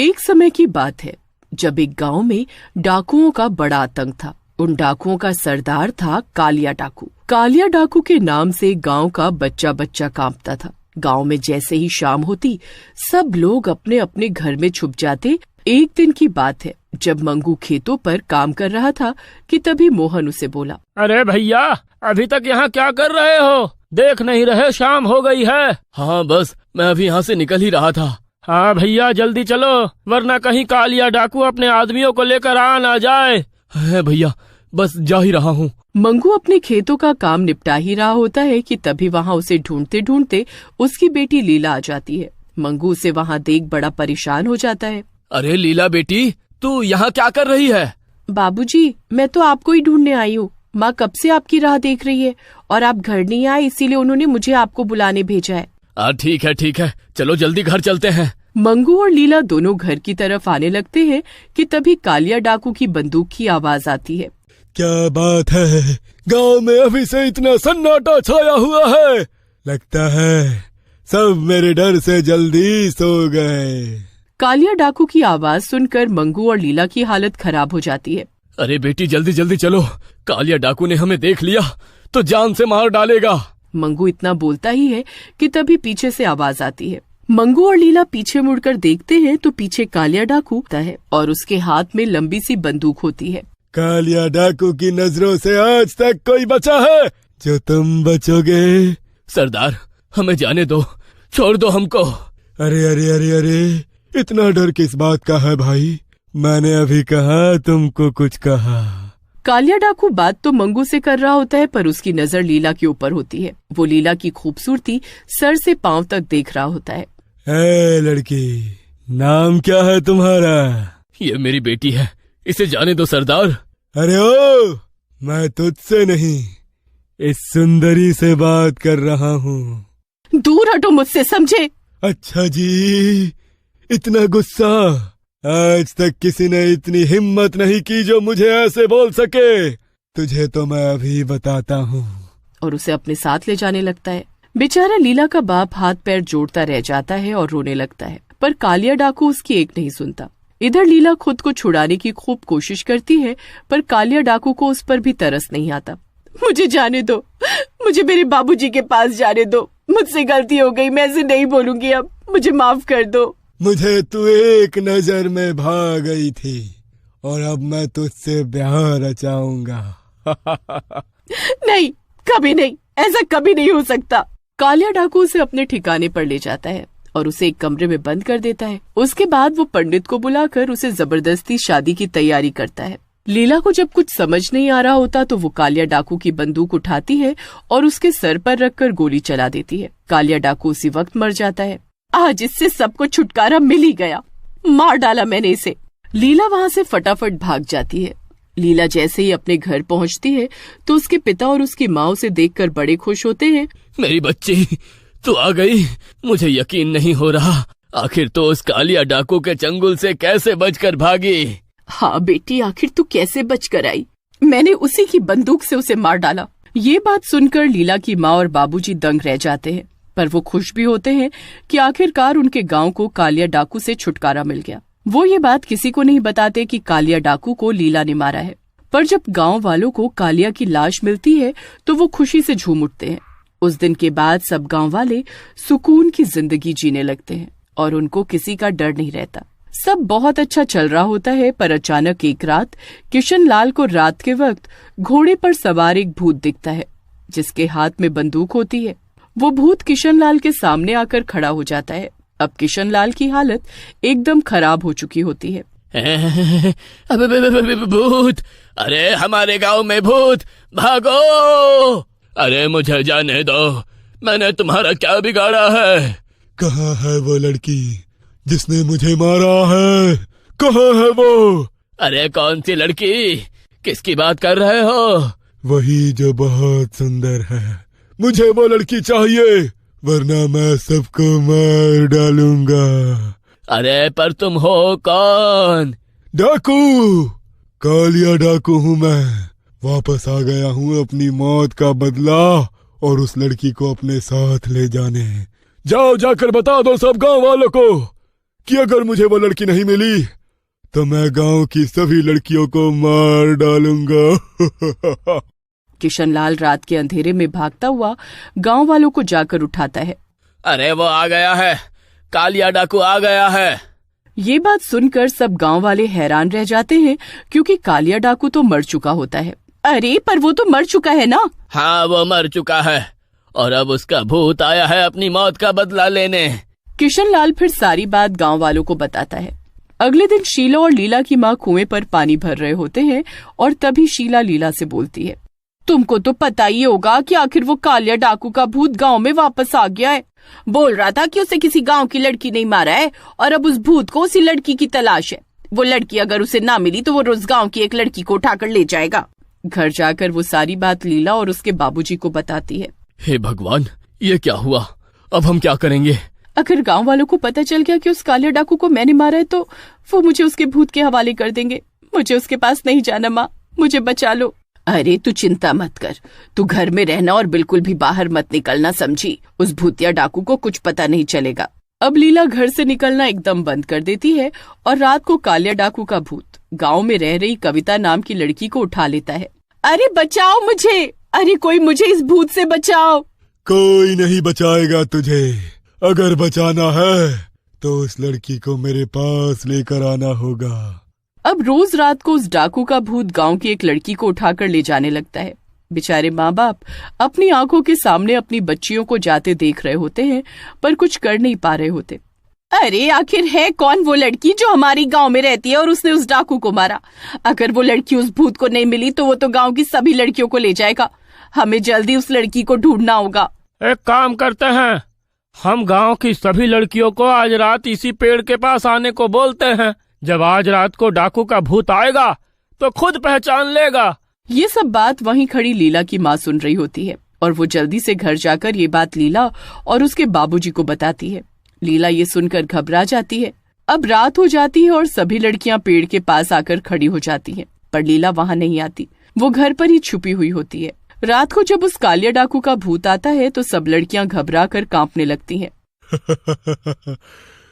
एक समय की बात है जब एक गांव में डाकुओं का बड़ा आतंक था। उन डाकुओं का सरदार था कालिया डाकू। कालिया डाकू के नाम से गांव का बच्चा बच्चा कांपता था। गांव में जैसे ही शाम होती सब लोग अपने अपने घर में छुप जाते। एक दिन की बात है जब मंगू खेतों पर काम कर रहा था कि तभी मोहन उसे बोला, अरे भैया, अभी तक यहाँ क्या कर रहे हो? देख नहीं रहे शाम हो गई है। हाँ बस मैं अभी यहाँ से निकल ही रहा था। हाँ भैया जल्दी चलो, वरना कहीं कालिया डाकू अपने आदमियों को लेकर आ ना जाए। है भैया, बस जा ही रहा हूँ। मंगू अपने खेतों का काम निपटा ही रहा होता है कि तभी वहाँ उसे ढूंढते ढूंढते उसकी बेटी लीला आ जाती है। मंगू उसे वहाँ देख बड़ा परेशान हो जाता है। अरे लीला बेटी, तू यहाँ क्या कर रही है? बाबूजी, मैं तो आपको ही ढूंढने आई हूँ। माँ कब से आपकी राह देख रही है और आप घर नहीं आए, इसीलिए उन्होंने मुझे आपको बुलाने भेजा है। ठीक है, चलो जल्दी घर चलते हैं। मंगू और लीला दोनों घर की तरफ आने लगते हैं कि तभी कालिया डाकू की बंदूक की आवाज आती है। क्या बात है, गांव में अभी से इतना सन्नाटा छाया हुआ है। लगता है सब मेरे डर से जल्दी सो गए। कालिया डाकू की आवाज सुनकर मंगू और लीला की हालत खराब हो जाती है। अरे बेटी जल्दी जल्दी चलो, कालिया डाकू ने हमें देख लिया तो जान से मार डालेगा। मंगू इतना बोलता ही है कि तभी पीछे से आवाज आती है। मंगू और लीला पीछे मुड़कर देखते हैं तो पीछे कालिया डाकू होता है और उसके हाथ में लंबी सी बंदूक होती है। कालिया डाकू की नजरों से आज तक कोई बचा है जो तुम बचोगे? सरदार, हमें जाने दो, छोड़ दो हमको। अरे अरे अरे अरे, इतना डर किस बात का है भाई? मैंने अभी कहा तुमको कुछ कहा। कालिया डाकू बात तो मंगू से कर रहा होता है पर उसकी नजर लीला के ऊपर होती है। वो लीला की खूबसूरती सर से पांव तक देख रहा होता है। लड़की, नाम क्या है तुम्हारा? ये मेरी बेटी है, इसे जाने दो सरदार। अरे ओ, मैं तुझसे नहीं, इस सुंदरी से बात कर रहा हूँ। दूर हटो मुझसे, समझे? अच्छा जी, इतना गुस्सा? आज तक किसी ने इतनी हिम्मत नहीं की जो मुझे ऐसे बोल सके। तुझे तो मैं अभी बताता हूँ। और उसे अपने साथ ले जाने लगता है। बेचारा लीला का बाप हाथ पैर जोड़ता रह जाता है और रोने लगता है, पर कालिया डाकू उसकी एक नहीं सुनता। इधर लीला खुद को छुड़ाने की खूब कोशिश करती है पर कालिया डाकू को उस पर भी तरस नहीं आता। मुझे जाने दो, मुझे मेरे बाबूजी के पास जाने दो। मुझसे गलती हो गई, मैं ऐसे नहीं बोलूंगी अब, मुझे माफ कर दो। मुझे तू एक नजर में भाग गई थी और अब मैं तुझसे ब्याह रचाऊंगा। नहीं, कभी नहीं, ऐसा कभी नहीं हो सकता। कालिया डाकू उसे अपने ठिकाने पर ले जाता है और उसे एक कमरे में बंद कर देता है। उसके बाद वो पंडित को बुलाकर उसे जबरदस्ती शादी की तैयारी करता है। लीला को जब कुछ समझ नहीं आ रहा होता तो वो कालिया डाकू की बंदूक उठाती है और उसके सर पर रखकर गोली चला देती है। कालिया डाकू उसी वक्त मर जाता है। आज इससे सबको छुटकारा मिल ही गया, मार डाला मैंने इसे। लीला वहाँ से फटाफट भाग जाती है। लीला जैसे ही अपने घर पहुँचती है तो उसके पिता और उसकी माँ उसे देखकर बड़े खुश होते हैं। मेरी बच्ची, तू आ गई। मुझे यकीन नहीं हो रहा, आखिर तो उस कालिया डाकू के चंगुल से कैसे बचकर भागी? हाँ बेटी, आखिर तू कैसे बचकर आई? मैंने उसी की बंदूक से उसे मार डाला। ये बात सुनकर लीला की माँ और बाबूजी दंग रह जाते हैं, पर वो खुश भी होते हैं कि आखिरकार उनके गांव को कालिया डाकू से छुटकारा मिल गया। वो ये बात किसी को नहीं बताते कि कालिया डाकू को लीला ने मारा है। पर जब गांव वालों को कालिया की लाश मिलती है तो वो खुशी से झूम उठते हैं। उस दिन के बाद सब गांव वाले सुकून की जिंदगी जीने लगते हैं और उनको किसी का डर नहीं रहता। सब बहुत अच्छा चल रहा होता है, पर अचानक एक रात किशन लाल को रात के वक्त घोड़े पर सवार एक भूत दिखता है जिसके हाथ में बंदूक होती है। वो भूत किशन लाल के सामने आकर खड़ा हो जाता है। अब किशन लाल की हालत एकदम खराब हो चुकी होती है। भूत, अरे हमारे गांव में भूत, भागो! अरे मुझे जाने दो, मैंने तुम्हारा क्या बिगाड़ा है? कहाँ है वो लड़की जिसने मुझे मारा है? कहाँ है वो? अरे कौन सी लड़की? किसकी बात कर रहे हो? वही जो बहुत सुंदर है। मुझे वो लड़की चाहिए, वरना मैं सबको मार डालूंगा। अरे पर तुम हो कौन? डाकू, कालिया डाकू हूँ मैं। वापस आ गया हूँ अपनी मौत का बदला और उस लड़की को अपने साथ ले जाने। जाओ, जाकर बता दो सब गांव वालों को कि अगर मुझे वो लड़की नहीं मिली तो मैं गांव की सभी लड़कियों को मार डालूंगा। किशनलाल रात के अंधेरे में भागता हुआ गांव वालों को जाकर उठाता है। अरे वो आ गया है, कालिया डाकू आ गया है। ये बात सुनकर सब गांव वाले हैरान रह जाते हैं, क्योंकि कालिया डाकू तो मर चुका होता है। अरे पर वो तो मर चुका है ना? हाँ, वो मर चुका है और अब उसका भूत आया है अपनी मौत का बदला लेने। किशनलाल फिर सारी बात गांव वालों को बताता है। अगले दिन शीला और लीला की माँ कुएं पर पानी भर रहे होते हैं और तभी शीला लीला से बोलती है, तुमको तो पता ही होगा कि आखिर वो कालिया डाकू का भूत गांव में वापस आ गया है। बोल रहा था कि उसे किसी गांव की लड़की नहीं मारा है और अब उस भूत को उसी लड़की की तलाश है। वो लड़की अगर उसे ना मिली तो वो रोज गांव की एक लड़की को उठाकर ले जाएगा। घर जाकर वो सारी बात लीला और उसके बाबूजी को बताती है। हे भगवान, ये क्या हुआ? अब हम क्या करेंगे? अगर गांव वालों को पता चल गया कि उस कालिया डाकू को मैंने मारा है तो वो मुझे उसके भूत के हवाले कर देंगे। मुझे उसके पास नहीं जाना माँ, मुझे बचा लो। अरे तू चिंता मत कर, तू घर में रहना और बिल्कुल भी बाहर मत निकलना, समझी? उस भूतिया डाकू को कुछ पता नहीं चलेगा। अब लीला घर से निकलना एकदम बंद कर देती है और रात को कालिया डाकू का भूत गांव में रह रही कविता नाम की लड़की को उठा लेता है। अरे बचाओ मुझे, अरे कोई मुझे इस भूत से बचाओ। कोई नहीं बचाएगा तुझे। अगर बचाना है तो उस लड़की को मेरे पास लेकर आना होगा। अब रोज रात को उस डाकू का भूत गांव की एक लड़की को उठाकर ले जाने लगता है। बेचारे माँ बाप अपनी आंखों के सामने अपनी बच्चियों को जाते देख रहे होते हैं, पर कुछ कर नहीं पा रहे होते। अरे आखिर है कौन वो लड़की जो हमारी गांव में रहती है और उसने उस डाकू को मारा? अगर वो लड़की उस भूत को नहीं मिली तो वो तो गांव की सभी लड़कियों को ले जाएगा। हमें जल्दी उस लड़की को ढूंढना होगा। एक काम करते हैं, हम गांव की सभी लड़कियों को आज रात इसी पेड़ के पास आने को बोलते हैं। जब आज रात को डाकू का भूत आएगा तो खुद पहचान लेगा। ये सब बात वहीं खड़ी लीला की माँ सुन रही होती है और वो जल्दी से घर जाकर ये बात लीला और उसके बाबूजी को बताती है। लीला ये सुनकर घबरा जाती है। अब रात हो जाती है और सभी लड़कियां पेड़ के पास आकर खड़ी हो जाती हैं, पर लीला वहां नहीं आती। वो घर पर ही छुपी हुई होती है। रात को जब उस कालिया डाकू का भूत आता है तो सब लड़कियां घबरा कर कांपने लगती हैं।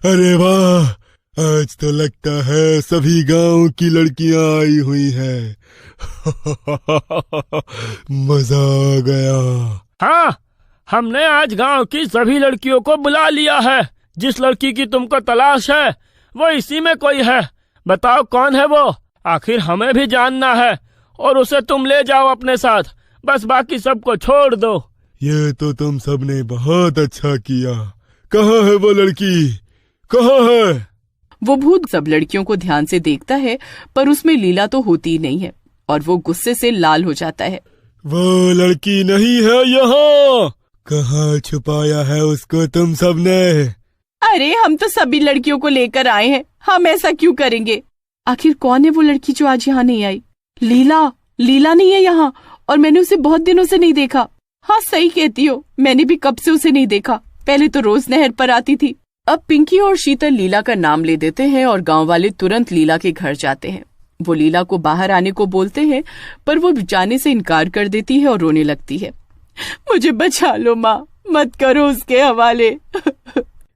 अरे वाह, आज तो लगता है सभी गांव की लड़कियां आई हुई हैं। मजा आ गया। हाँ, हमने आज गांव की सभी लड़कियों को बुला लिया है। जिस लड़की की तुमको तलाश है वो इसी में कोई है। बताओ कौन है वो? आखिर हमें भी जानना है और उसे तुम ले जाओ अपने साथ। बस बाकी सबको छोड़ दो। ये तो तुम सबने बहुत अच्छा किया। कहाँ है वो लड़की? कहाँ है? वो भूत सब लड़कियों को ध्यान से देखता है, पर उसमें लीला तो होती ही नहीं है और वो गुस्से से लाल हो जाता है। वो लड़की नहीं है यहाँ। कहाँ छुपाया है उसको तुम सबने? अरे हम तो सभी लड़कियों को लेकर आए हैं, हम ऐसा क्यों करेंगे? आखिर कौन है वो लड़की जो आज यहाँ नहीं आई? लीला नहीं है यहाँ और मैंने उसे बहुत दिनों से नहीं देखा। हाँ सही कहती हो, मैंने भी कब से उसे नहीं देखा। पहले तो रोज नहर पर आती थी। अब पिंकी और शीतल लीला का नाम ले देते हैं और गांव वाले तुरंत लीला के घर जाते हैं। वो लीला को बाहर आने को बोलते हैं, पर वो जाने से इनकार कर देती है और रोने लगती है। मुझे बचा लो माँ, मत करो उसके हवाले।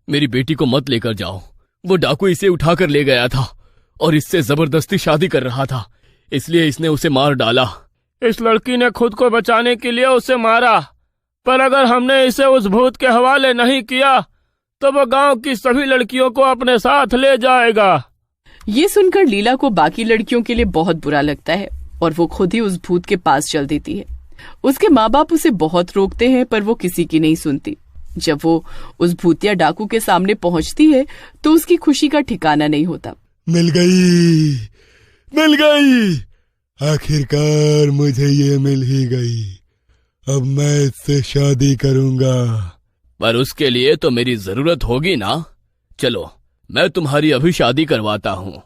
मेरी बेटी को मत लेकर जाओ। वो डाकू इसे उठाकर ले गया था और इससे जबरदस्ती शादी कर रहा था, इसलिए इसने उसे मार डाला। इस लड़की ने खुद को बचाने के लिए उसे मारा, पर अगर हमने इसे उस भूत के हवाले नहीं किया तो वो गांव की सभी लड़कियों को अपने साथ ले जाएगा। ये सुनकर लीला को बाकी लड़कियों के लिए बहुत बुरा लगता है और वो खुद ही उस भूत के पास चल देती है। उसके माँ बाप उसे बहुत रोकते हैं, पर वो किसी की नहीं सुनती। जब वो उस भूतिया डाकू के सामने पहुंचती है तो उसकी खुशी का ठिकाना नहीं होता। मिल गई, आखिरकार मुझे ये मिल ही गई। अब मैं इससे शादी करूंगा। पर उसके लिए तो मेरी जरूरत होगी ना। चलो मैं तुम्हारी अभी शादी करवाता हूँ।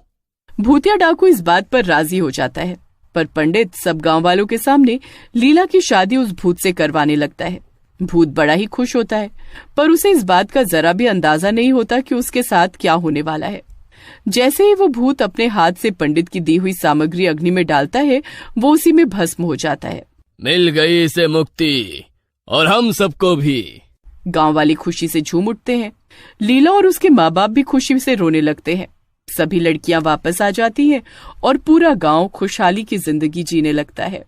भूतिया डाकू इस बात पर राजी हो जाता है, पर पंडित सब गांव वालों के सामने लीला की शादी उस भूत से करवाने लगता है। भूत बड़ा ही खुश होता है, पर उसे इस बात का जरा भी अंदाजा नहीं होता कि उसके साथ क्या होने वाला है। जैसे ही वो भूत अपने हाथ से पंडित की दी हुई सामग्री अग्नि में डालता है, वो उसी में भस्म हो जाता है। मिल गई इसे मुक्ति और हम सबको भी। गांव वाले खुशी से झूम उठते हैं। लीला और उसके माँ बाप भी खुशी से रोने लगते हैं। सभी लड़कियां वापस आ जाती हैं और पूरा गांव खुशहाली की जिंदगी जीने लगता है।